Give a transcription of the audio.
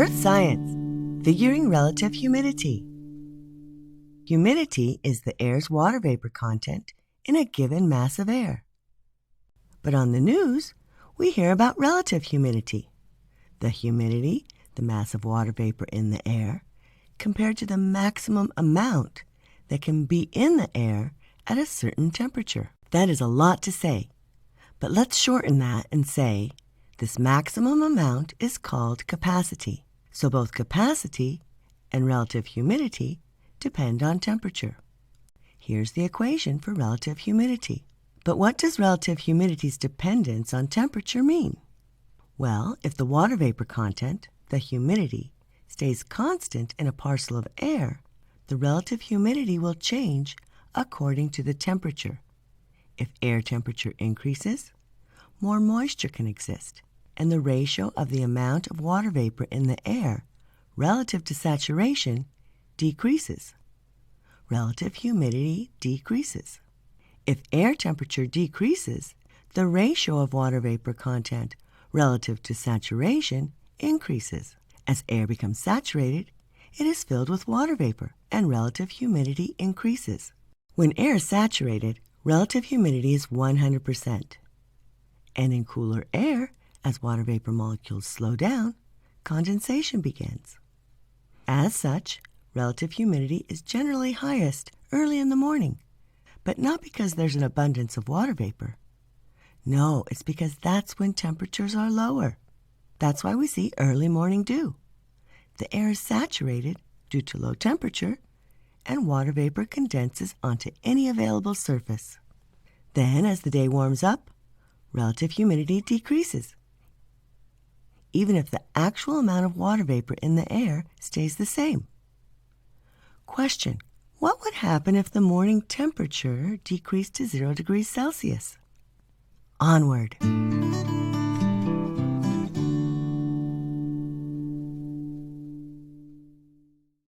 Earth Science, Figuring Relative Humidity. Humidity is the air's water vapor content in a given mass of air. But on the news, we hear about relative humidity. The humidity, the mass of water vapor in the air, compared to the maximum amount that can be in the air at a certain temperature. That is a lot to say, but let's shorten that and say this maximum amount is called capacity. So both capacity and relative humidity depend on temperature. Here's the equation for relative humidity. But what does relative humidity's dependence on temperature mean? Well, if the water vapor content, the humidity, stays constant in a parcel of air, the relative humidity will change according to the temperature. If air temperature increases, more moisture can exist, and the ratio of the amount of water vapor in the air relative to saturation decreases. Relative humidity decreases. If air temperature decreases, the ratio of water vapor content relative to saturation increases. As air becomes saturated, it is filled with water vapor, and relative humidity increases. When air is saturated, relative humidity is 100%. And in cooler air, as water vapor molecules slow down, condensation begins. As such, relative humidity is generally highest early in the morning, but not because there's an abundance of water vapor. No, it's because that's when temperatures are lower. That's why we see early morning dew. The air is saturated due to low temperature, and water vapor condenses onto any available surface. Then, as the day warms up, relative humidity decreases, even if the actual amount of water vapor in the air stays the same. Question: what would happen if the morning temperature decreased to 0 degrees Celsius? Onward.